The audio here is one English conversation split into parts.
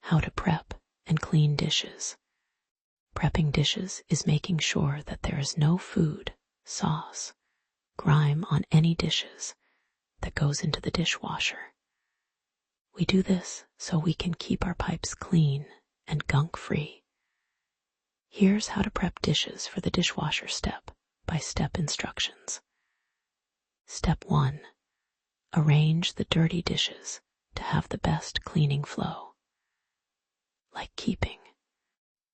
how to prep and clean dishes. Prepping dishes is making sure that there is no food, sauce, grime on any dishes that goes into the dishwasher. We do this so we can keep our pipes clean and gunk-free. Here's how to prep dishes for the dishwasher step-by-step instructions. Step 1. Arrange the dirty dishes to have the best cleaning flow. Like keeping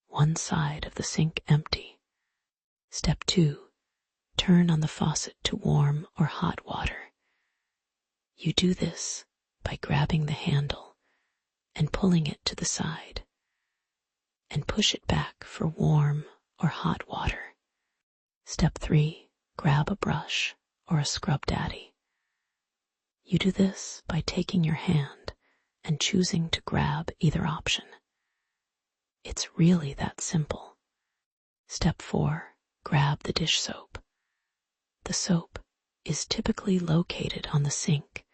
one side of the sink empty. Step 2. Turn on the faucet to warm or hot water. You do this by grabbing the handle and pulling it to the side, and push it back for warm or hot water. Step 3. Grab a brush or a scrub daddy. You do this by taking your hand and choosing to grab either option. It's really that simple. Step 4. Grab the dish soap. The soap is typically located on the sink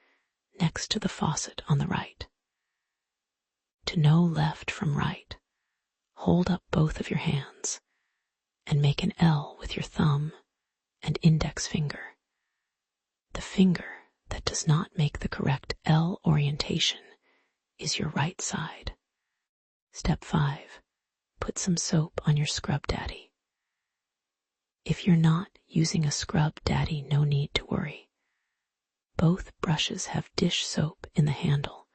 next to the faucet on the right. To know left from right, hold up both of your hands and make an L with your thumb and index finger. The finger that does not make the correct L orientation is your right side. Step 5. Put some soap on your scrub daddy. If you're not using a scrub daddy, no need to worry. Both brushes have dish soap in the handle.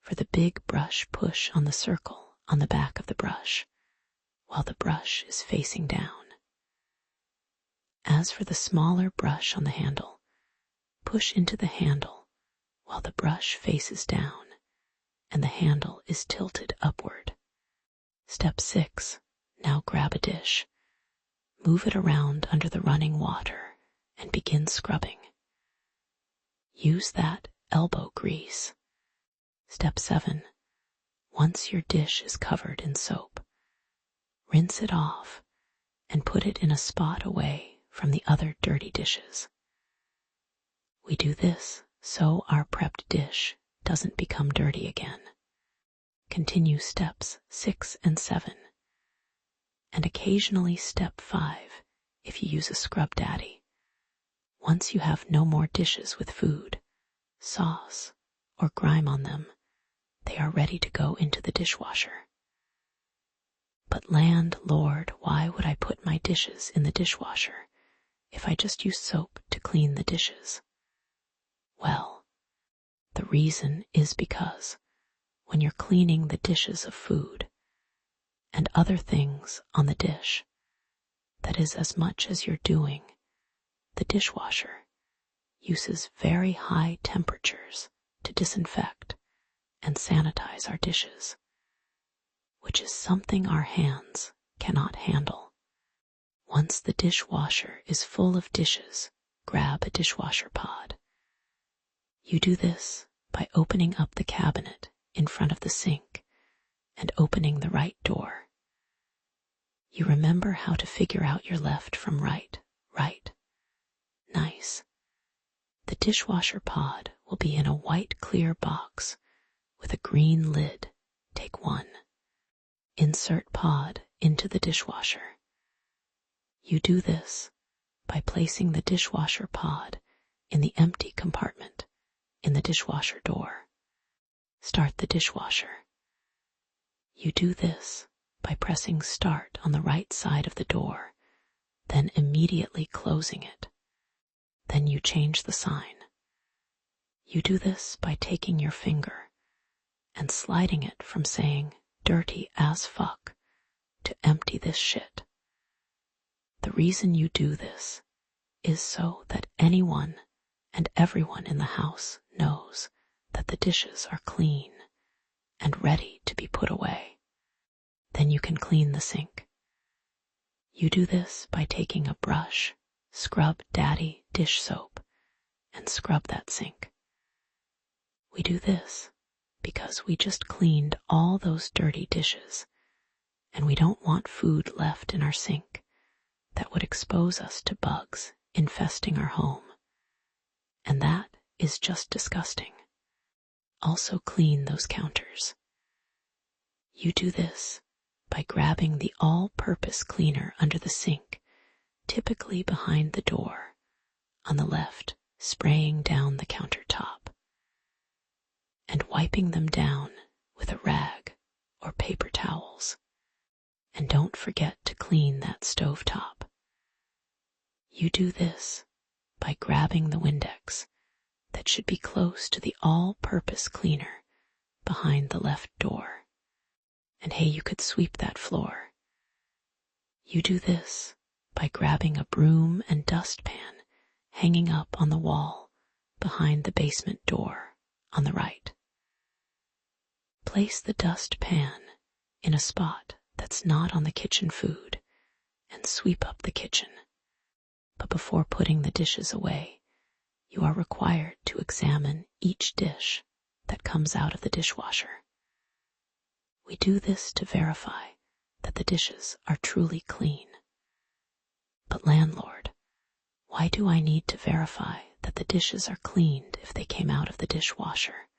For the big brush, push on the circle on the back of the brush, while the brush is facing down. As for the smaller brush on the handle, push into the handle while the brush faces down and the handle is tilted upward. Step 6. Now grab a dish. Move it around under the running water and begin scrubbing. Use that elbow grease. Step 7. Once your dish is covered in soap, rinse it off and put it in a spot away from the other dirty dishes. We do this so our prepped dish doesn't become dirty again. Continue steps 6 and 7, and occasionally step 5 if you use a scrub daddy. Once you have no more dishes with food, sauce, or grime on them, they are ready to go into the dishwasher. But landlord, why would I put my dishes in the dishwasher if I just use soap to clean the dishes? Well, the reason is because when you're cleaning the dishes of food and other things on the dish, that is as much as you're doing, the dishwasher uses very high temperatures to disinfect and sanitize our dishes, which is something our hands cannot handle. Once the dishwasher is full of dishes, grab a dishwasher pod. You do this by opening up the cabinet in front of the sink and opening the right door. You remember how to figure out your left from right, right? Nice. The dishwasher pod will be in a white clear box with a green lid. Take 1. Insert pod into the dishwasher. You do this by placing the dishwasher pod in the empty compartment in the dishwasher door. Start the dishwasher. You do this by pressing start on the right side of the door, then immediately closing it. Then you change the sign. You do this by taking your finger and sliding it from saying dirty as fuck to empty this shit. The reason you do this is so that anyone and everyone in the house knows that the dishes are clean and ready to be put away. Then you can clean the sink. You do this by taking a brush, scrub daddy dish soap, and scrub that sink. We do this because we just cleaned all those dirty dishes, and we don't want food left in our sink that would expose us to bugs infesting our home. And that is just disgusting. Also clean those counters. You do this by grabbing the all-purpose cleaner under the sink, typically behind the door, on the left, spraying down the countertop, and wiping them down with a rag or paper towels. And don't forget to clean that stovetop. You do this by grabbing the Windex that should be close to the all-purpose cleaner behind the left door. And hey, you could sweep that floor. You do this by grabbing a broom and dustpan hanging up on the wall behind the basement door on the right. Place the dustpan in a spot that's not on the kitchen food and sweep up the kitchen. But before putting the dishes away, you are required to examine each dish that comes out of the dishwasher. We do this to verify that the dishes are truly clean. But landlord, why do I need to verify that the dishes are cleaned if they came out of the dishwasher?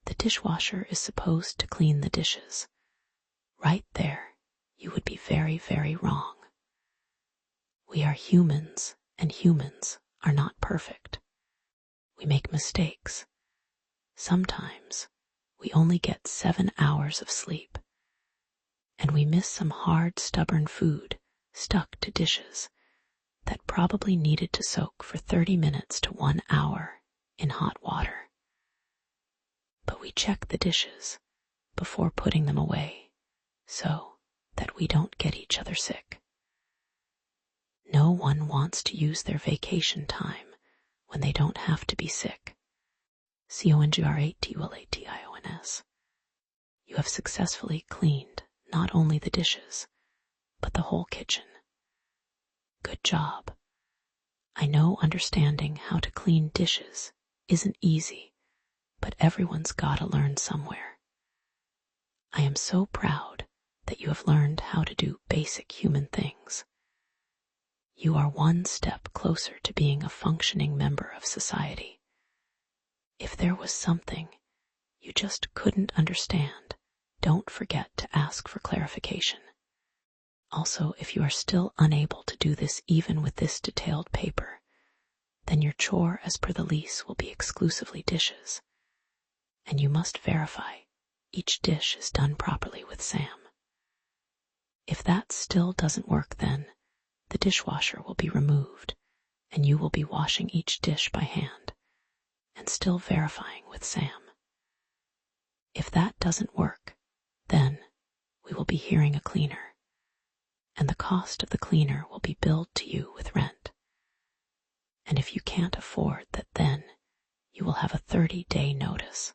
The dishwasher is supposed to clean the dishes. Right there, you would be very, very wrong. We are humans, and humans are not perfect. We make mistakes. Sometimes we only get 7 hours of sleep, and we miss some hard, stubborn food stuck to dishes that probably needed to soak for 30 minutes to 1 hour in hot water. But we check the dishes before putting them away so that we don't get each other sick. No one wants to use their vacation time when they don't have to be sick. CONGRATULATIONS. You have successfully cleaned not only the dishes, but the whole kitchen. Good job. I know understanding how to clean dishes isn't easy, but everyone's gotta learn somewhere. I am so proud that you have learned how to do basic human things. You are one step closer to being a functioning member of society. If there was something you just couldn't understand, don't forget to ask for clarification. Also, if you are still unable to do this even with this detailed paper, then your chore as per the lease will be exclusively dishes, and you must verify each dish is done properly with Sam. If that still doesn't work, then the dishwasher will be removed, and you will be washing each dish by hand and still verifying with Sam. If that doesn't work, then we will be hiring a cleaner, and the cost of the cleaner will be billed to you with rent. And if you can't afford that, then you will have a 30-day notice.